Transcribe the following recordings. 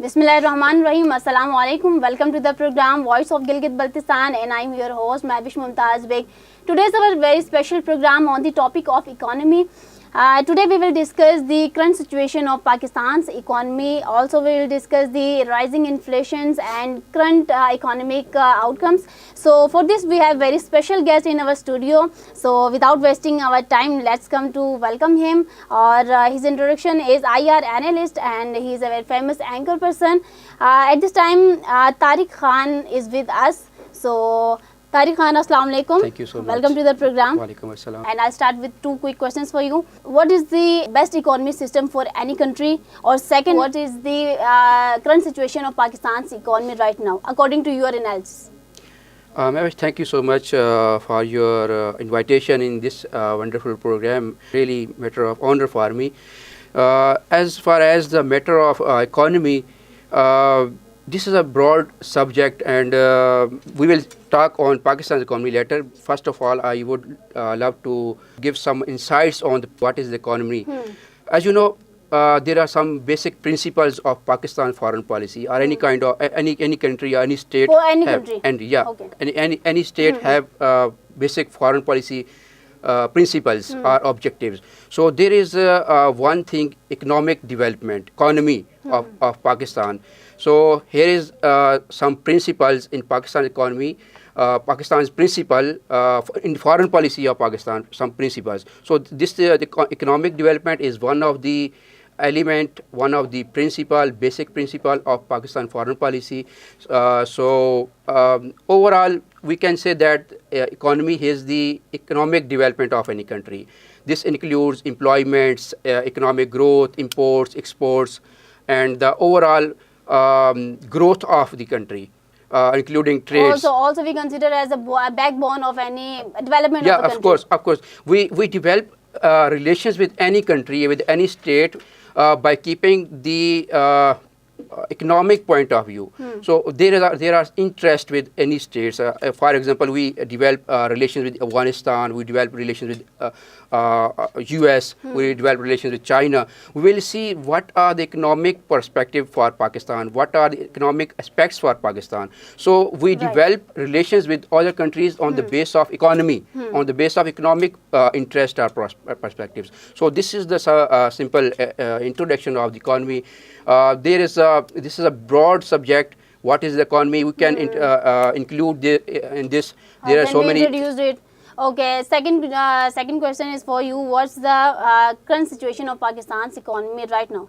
Bismillahirrahmanirrahim. Assalamu alaikum. Welcome to the program Voice of Gilgit-Baltistan, and I'm your host Mehwish Mumtaz Baig. Today's our very special program on the topic of economy. Today we will discuss the current situation of Pakistan's economy. Also we will discuss the rising inflations and current economic outcomes. So for this we have very special guest in our studio. So without wasting our time, let's come to welcome him. Or his introduction is IR Analyst, and he is a very famous anchor person. At this time Tariq Khan is with us. So Tariq Khan, Assalamu alaikum. Thank you so much. Welcome to the program. Walaikum assalam. And I'll start with two quick questions for you. What is the best economy system for any country? Or second, what is the current situation of Pakistan's economy right now, according to your analysis? Mehwish, thank you so much for your invitation in this wonderful program. Really matter of honor for me. As far as the matter of economy, this is a broad subject, and we will talk on Pakistan's economy later. First of all, I would love to give some insights on what is the economy. As you know, there are some basic principles of Pakistan foreign policy, or any kind of any country or any state. For any have, country. And yeah, Okay. any state have basic foreign policy principles or objectives. So there is one thing, economic development, economy of Pakistan. So here is some principles in Pakistan economy, Pakistan's principle in foreign policy of Pakistan, some principles. So this the economic development is one of the element, one of the basic principle of Pakistan foreign policy. Overall, we can say that economy is the economic development of any country. This includes employments, economic growth, imports, exports, and the overall growth of the country, including trades. Also we consider as a backbone of any development of the country. Of course. We develop relations with any country, with any state, by keeping the economic point of view. So there are interest with any states. For example, we develop relations with Afghanistan, we develop relations with US, we develop relations with China. We will see what are the economic perspective for Pakistan, what are the economic aspects for Pakistan. So we develop relations with other countries on the base of economy, on the base of economic interest or perspectives. So this is the simple introduction of the economy. This is a broad subject. What is the economy? We can include in this. There are so many. Introduced it. Okay. Second question is for you. What's the current situation of Pakistan's economy right now?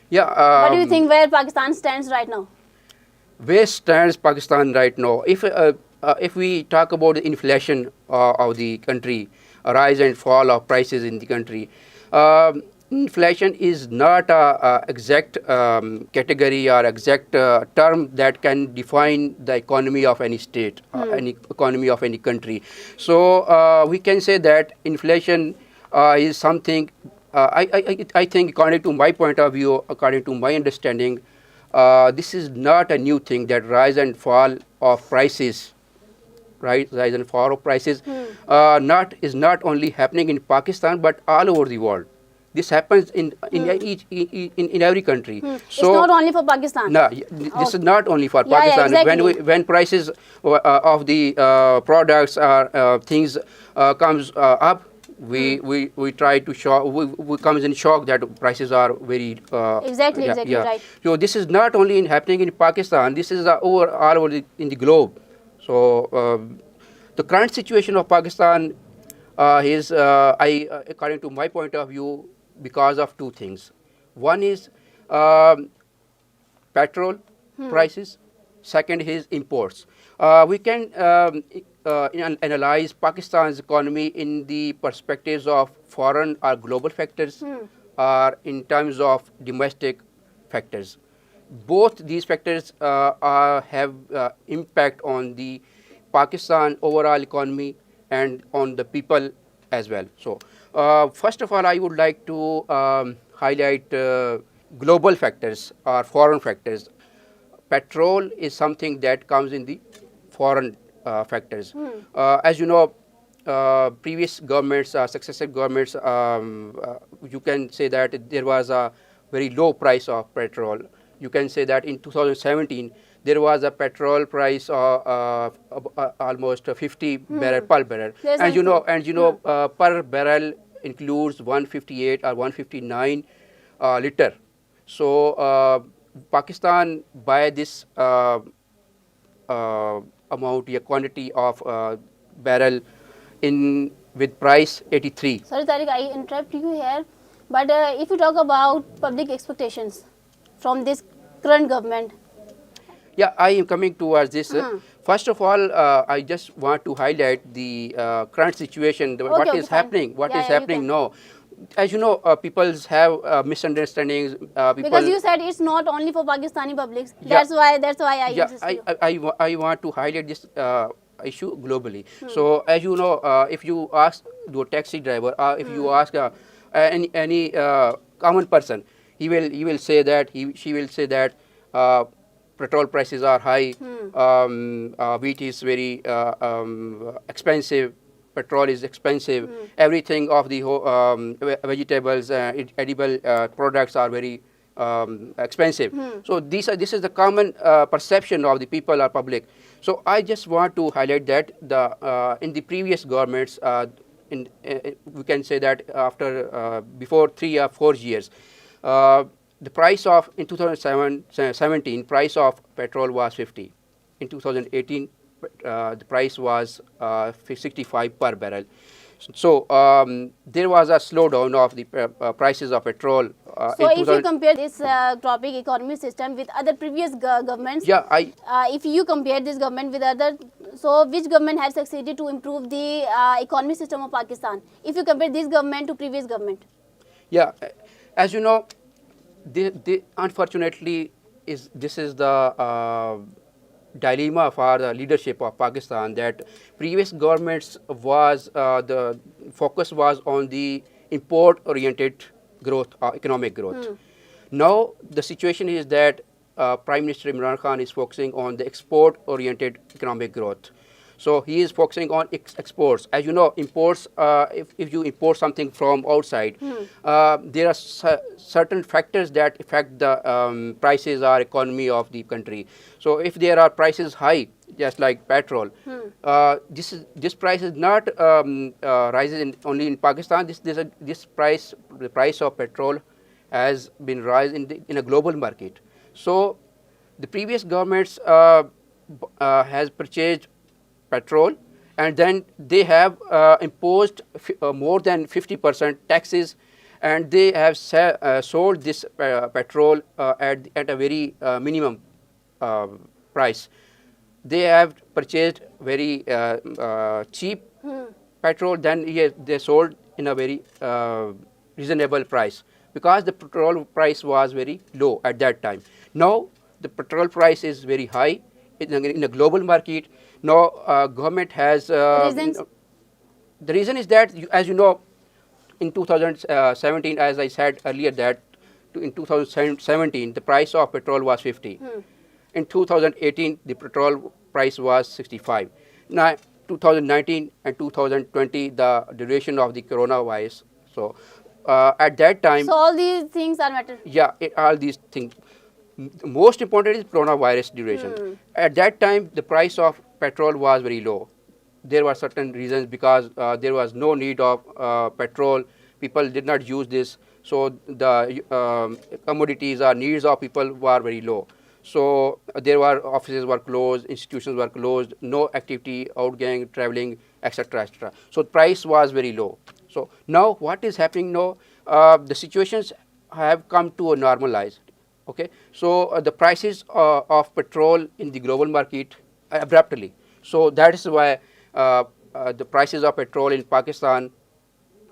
Yeah. What do you think where Pakistan stands right now? Where stands Pakistan right now? If we talk about the inflation of the country, a rise and fall of prices in the country. Inflation is not a exact category or exact term that can define the economy of any state, any economy of any country. So we can say that inflation is something. I think, according to my point of view, according to my understanding, this is not a new thing. That rise and fall of prices, right? Rise and fall of prices, is not only happening in Pakistan but all over the world. This happens in every country. So it's not only for Pakistan. No, this is not only for Pakistan. Exactly. When prices of the products or things comes up, we try to shock. We comes in shock that prices are very exactly right. So this is not only happening in Pakistan. This is all over in the globe. So the current situation of Pakistan is, according to my point of view, because of two things. One is petrol prices. Second is imports. We can analyze Pakistan's economy in the perspectives of foreign or global factors, or in terms of domestic factors. Both these factors have impact on the Pakistan overall economy and on the people as well. So first of all, I would like to highlight global factors or foreign factors. Petrol is something that comes in the foreign factors. As you know, previous governments, successive governments, you can say that there was a very low price of petrol you can say that in 2017 there was a petrol price of almost 50 barrel per barrel, There's and an per barrel includes 158 or 159 liter. So Pakistan buy this amount, quantity of barrel in with price 83. Sorry, Tariq, I interrupt you here. But if you talk about public expectations from this current government. Yeah, I am coming towards this. First of all, I just want to highlight the current situation, what is fine. happening, what Yeah, is yeah, you happening can. now. As you know, people have misunderstandings. Because you said it's not only for Pakistani publics. Yeah. That's why I Yeah, insist you. I want to highlight this issue globally. So as you know, if you ask the taxi driver, if you ask any common person, he will say that she will say that petrol prices are high, wheat is very expensive, petrol is expensive, everything of the vegetables, edible products are very expensive. So this is the common perception of the people or public. So I just want to highlight that the in the previous governments, we can say that after before 3 or 4 years, the price of in 2017 price of petrol was 50. In 2018, the price was 65 per barrel. So there was a slowdown of the prices of petrol. So if you compare this topic economy system with other previous governments, yeah, if you compare this government with other, so which government has succeeded to improve the economy system of Pakistan? If you compare this government to previous government. Yeah, as you know, unfortunately this is the dilemma for the leadership of Pakistan, that previous governments was the focus was on the import oriented growth, economic growth. Now the situation is that Prime Minister Imran Khan is focusing on the export oriented economic growth. So he is focusing on exports. As you know, imports, if you import something from outside, there are certain factors that affect the prices or economy of the country. So if there are prices high, just like petrol, this price is not rises only in Pakistan. The price of petrol has been rise in a global market. So the previous governments has purchased petrol, and then they have imposed more than 50% taxes, and they have sold this petrol at a very minimum price. They have purchased very cheap petrol, then they sold in a very reasonable price, because the petrol price was very low at that time. Now the petrol price is very high in a global market. Now government has Reasons? The reason is that as you know, in 2017, as I said earlier, that in 2017 the price of petrol was 50. In 2018 the petrol price was 65. Now 2019 and 2020, the duration of the coronavirus. So at that time, So all these things are matter. yeah, all these things. Most important is coronavirus duration. At that time, the price of petrol was very low. There were certain reasons, because there was no need of petrol. People did not use this, so the commodities or needs of people were very low. So there were offices were closed, institutions were closed, no activity, outgoing, traveling, etc., etc. So price was very low. So now what is happening now? The situations have come to a normalized. Okay, so the prices of petrol in the global market abruptly. So that is why the prices of petrol in Pakistan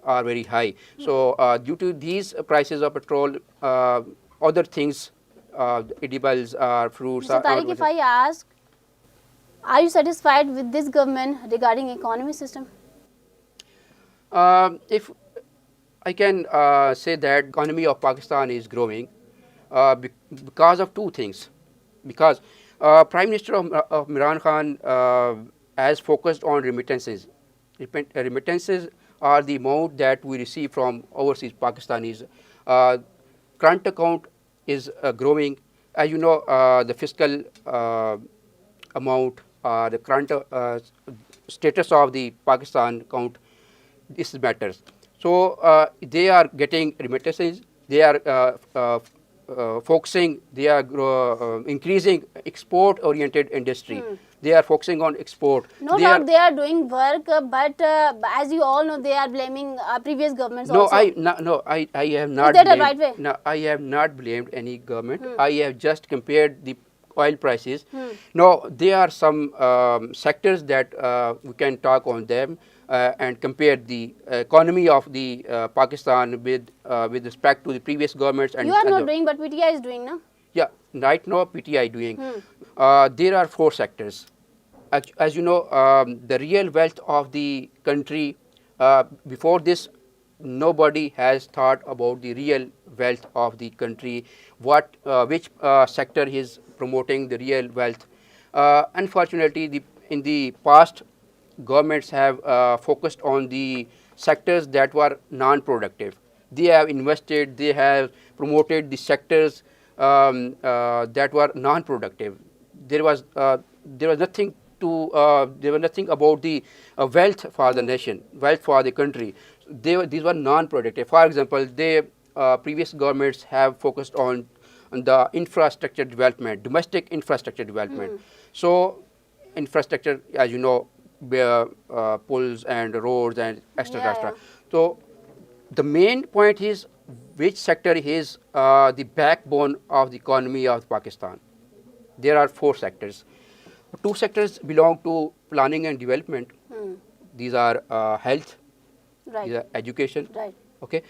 are very high. So due to these prices of petrol, other things, edibles, fruits. So Tariq, if I ask, are you satisfied with this government regarding economy system? If I can say that economy of Pakistan is growing because of two things. Because Prime Minister of Imran Khan has focused on remittances. Remittances are the amount that we receive from overseas Pakistanis. Current account is growing, as you know, the fiscal amount, the current status of the Pakistan account, this matters. So they are getting remittances. They are focusing. They are increasing export-oriented industry. They are focusing on export. No doubt they are doing work, but as you all know, they are blaming previous governments No, also. I have not. Is that blamed, the right way? No, I have not blamed any government. I have just compared the oil prices. Now there are some sectors that we can talk on them and compare the economy of the Pakistan with respect to the previous governments. And You are not doing, but PTI is doing, no? yeah, right now PTI doing. There are 4 sectors. As you know, the real wealth of the country, before this, nobody has thought about the real wealth of the country, which sector is promoting the real wealth. Unfortunately, in the past, governments have focused on the sectors that were non-productive. They have invested, they have promoted the sectors that were non-productive. There was nothing about the wealth for the nation, wealth for the country. These were non-productive. For example, previous governments have focused on the infrastructure development, domestic infrastructure development. So, infrastructure, as you know, pulls and roads and etc. Yeah. So, the main point is which sector is the backbone of the economy of Pakistan. There are 4 sectors. 2 sectors belong to planning and development. These are health, Right. these are education. Right. Okay,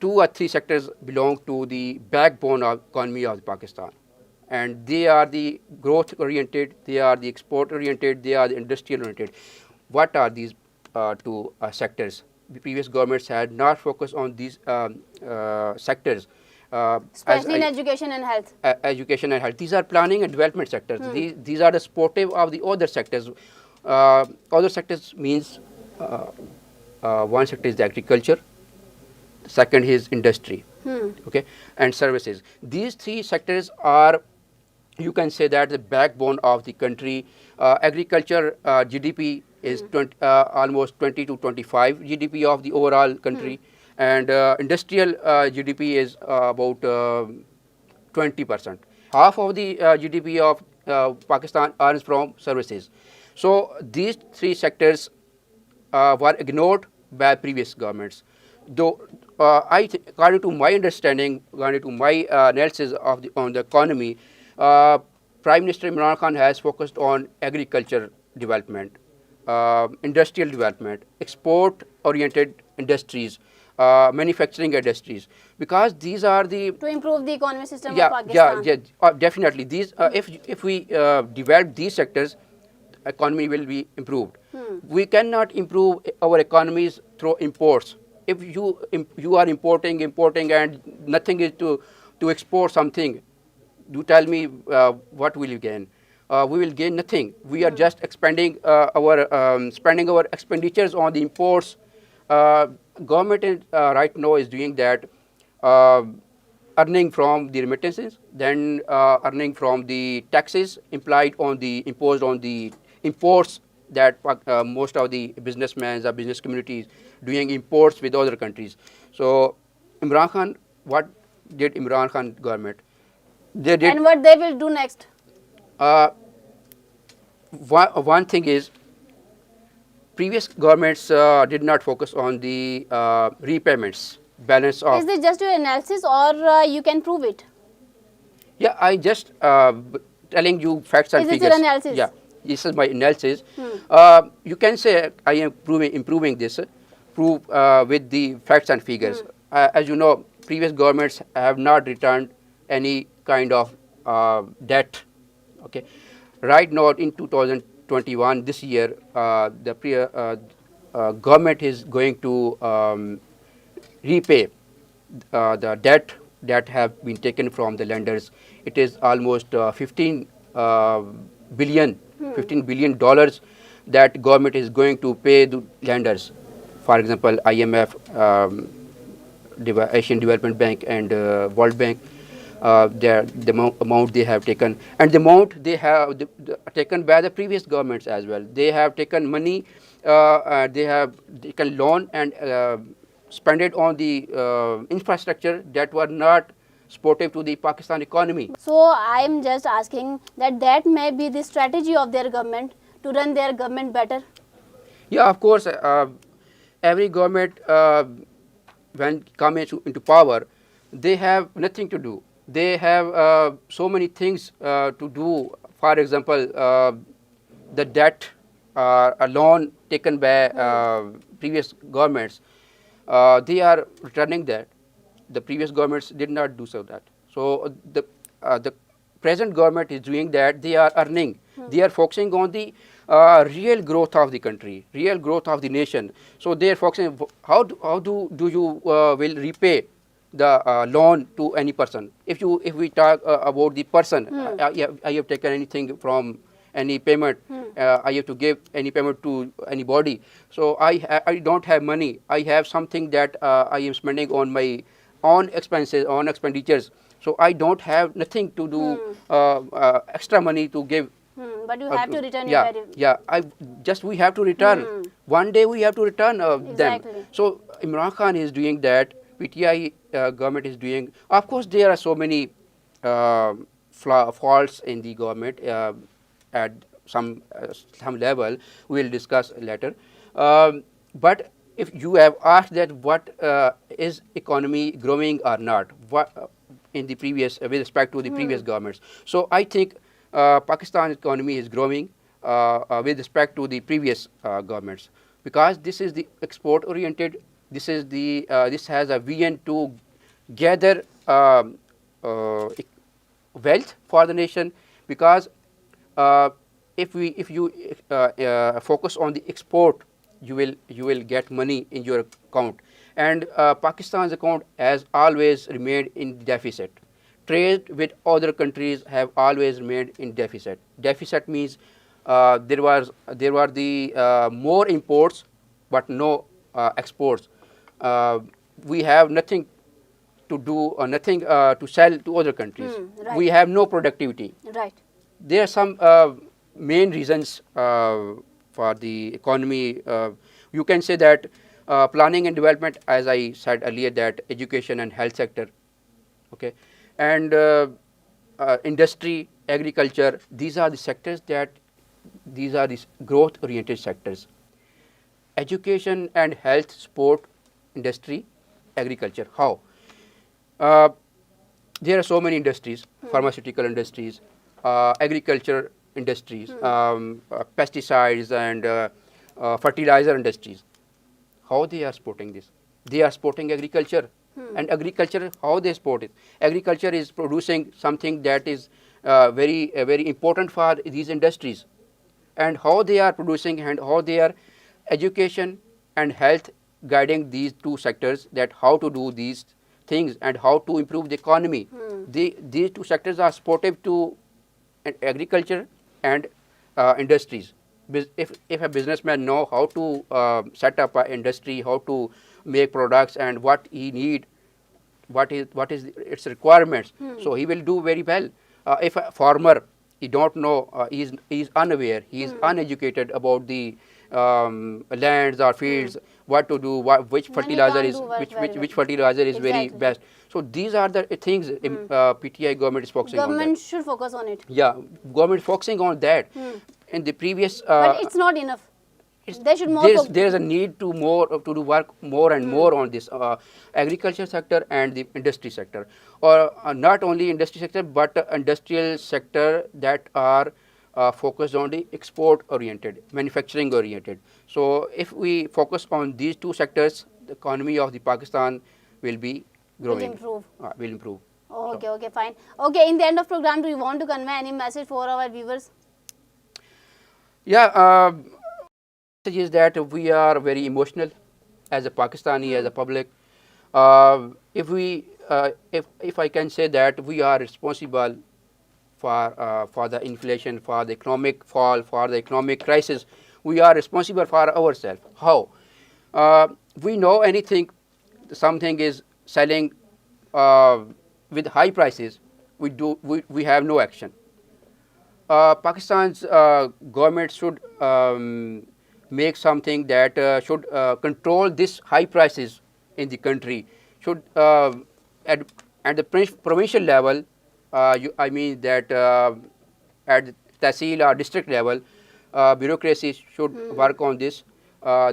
2 or 3 sectors belong to the backbone of economy of Pakistan, and they are the growth oriented, they are the export oriented, they are the industrial oriented. What are these 2 sectors? The previous governments had not focused on these sectors. Especially in education and health. Education and health. These are planning and development sectors. These are the supportive of the other sectors. Other sectors means one sector is the agriculture, second is industry, okay, and services. These 3 sectors are, you can say that, the backbone of the country. Agriculture GDP is almost 20 to 25 GDP of the overall country, and industrial GDP is about 20%. Half of the GDP of Pakistan earns from services. So these 3 sectors were ignored by previous governments. Though, according to my understanding, according to my analysis on the economy, Prime Minister Imran Khan has focused on agriculture development, industrial development, export-oriented industries, manufacturing industries, because these are the To improve the economic system of Pakistan. definitely. These, if we develop these sectors, economy will be improved. We cannot improve our economies through imports. If you are importing and nothing is to export something, you tell me what will you gain? We will gain nothing. We are just expanding spending our expenditures on the imports. Government right now is doing that, earning from the remittances, then earning from the taxes imposed on the imports that most of the businessmen or business communities doing imports with other countries. So Imran Khan, what did Imran Khan government? They did. And what they will do next? One thing is, previous governments did not focus on the repayments balance of. Is this just your analysis, or you can prove it? Yeah, I just telling you facts and Is this figures. your analysis? Yeah, this is my analysis. You can say I am improving this, prove with the facts and figures. As you know, previous governments have not returned any kind of debt. Okay, right now in 2021, this year, the government is going to repay the debt that have been taken from the lenders. It is almost 15 billion dollars that government is going to pay the lenders. For example, IMF, Asian Development Bank, and World Bank. the amount they have taken, and the amount they have taken by the previous governments as well. They have taken money, they have taken loan and spent it on the infrastructure that were not supportive to the Pakistan economy. So I am just asking that may be the strategy of their government to run their government better. Yeah, of course, every government when come into power, they have nothing to do. They have so many things to do. For example, the debt, a loan taken by previous governments, they are returning that. The previous governments did not do so that. So the present government is doing that. They are earning. They are focusing on the real growth of the country, real growth of the nation. So they are focusing how do you will repay the loan to any person. If we talk about the person, I have taken anything from any payment, I have to give any payment to anybody. So I don't have money. I have something that I am spending on my own expenses, on expenditures. So I don't have nothing to do extra money to give. But you have to return Yeah, your yeah. We have to return. One day we have to return Exactly. them. So Imran Khan is doing that. PTI government is doing. Of course, there are so many faults in the government at some level. We will discuss later. But if you have asked that what is economy growing or not, what in the previous with respect to the previous governments. So I think Pakistan economy is growing with respect to the previous governments, because this is the export oriented. This is the this has a vision to gather wealth for the nation, because if you focus on the export, you will get money in your account, and Pakistan's account has always remained in deficit. Trade with other countries have always remained in deficit. Deficit means there were the more imports but no exports. We have nothing to do or nothing to sell to other countries. Right. We have no productivity. Right. There are some main reasons for the economy. You can say that planning and development, as I said earlier, that education and health sector, okay, and industry, agriculture. These are the sectors these are the growth-oriented sectors. Education and health, sport, industry, agriculture. How? There are so many industries: pharmaceutical industries, agriculture industries, pesticides and fertilizer industries. How they are supporting this? They are supporting agriculture. And agriculture, how they support it? Agriculture is producing something that is very important for these industries. And how they are producing and how they are education and health guiding these two sectors, that how to do these things and how to improve the economy. These two sectors are supportive to agriculture and industries. If a businessman know how to set up an industry, how to make products and what he need, what is its requirements, so he will do very well. If a farmer, he don't know, he is unaware, he is uneducated about the lands or fields, what to do, which fertilizer is which fertilizer is very best. So these are the things PTI government is focusing on. Government should focus on it. Yeah, government is focusing on that. In the previous, but it's not enough. They should more. There is a need to do work more and more on this agriculture sector and the industry sector, or not only industry sector but industrial sector that are focused on the export oriented, manufacturing oriented. So if we focus on these two sectors, the economy of the Pakistan will be growing. Will improve. Okay, okay, fine. Okay, in the end of program, do you want to convey any message for our viewers? Yeah, message is that we are very emotional as a Pakistani, as a public. If I can say that we are responsible for the inflation, for the economic fall, for the economic crisis, we are responsible for ourselves. How? We know something is selling with high prices, we have no action. Pakistan's government should make something that should control this high prices in the country. Should at the provincial level, I mean that at the Tehsil or district level, bureaucracy should work on this.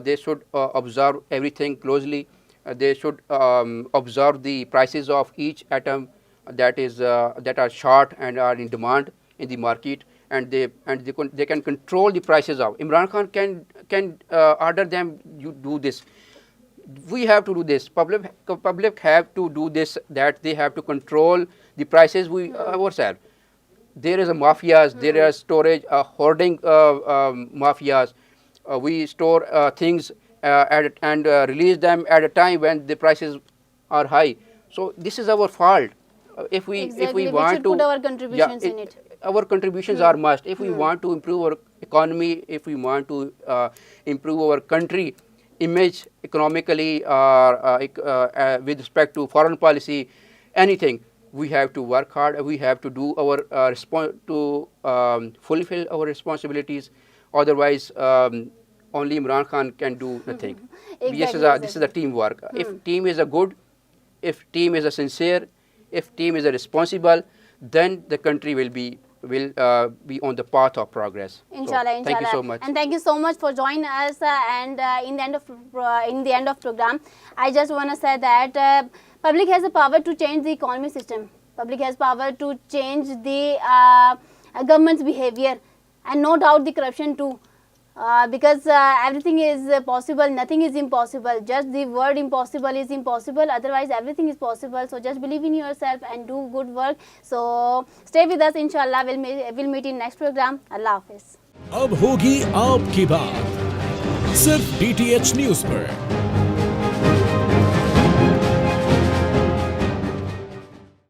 They should observe everything closely. They should observe the prices of each atom that are short and are in demand in the market, and they can control the prices of. Imran Khan can order them, you do this. We have to do this. Public have to do this. That they have to control the prices ourselves. There is a mafias. There are storage, hoarding mafias. We store things and release them at a time when the prices are high. So this is our fault. If we want should to put our contributions in it. Our contributions are must. If we want to improve our economy, if we want to improve our country image economically or with respect to foreign policy, anything, we have to work hard. We have to do our fulfill our responsibilities. Otherwise, only Imran Khan can do nothing. Exactly, This is a teamwork. If team is a good, if team is a sincere, if team is a responsible, then the country will be on the path of progress. Inshallah, so, thank you so much. And thank you so much for joining us. And in the end of program, I just want to say that public has the power to change the economy system. Public has power to change the government's behavior, and no doubt the corruption too. Because everything is possible, nothing is impossible. Just the word impossible is impossible, otherwise everything is possible. So just believe in yourself and do good work. So stay with us, inshallah. We'll meet in next program. Allah Hafiz. अब होगी आपकी बात सिर्फ DTH news पर।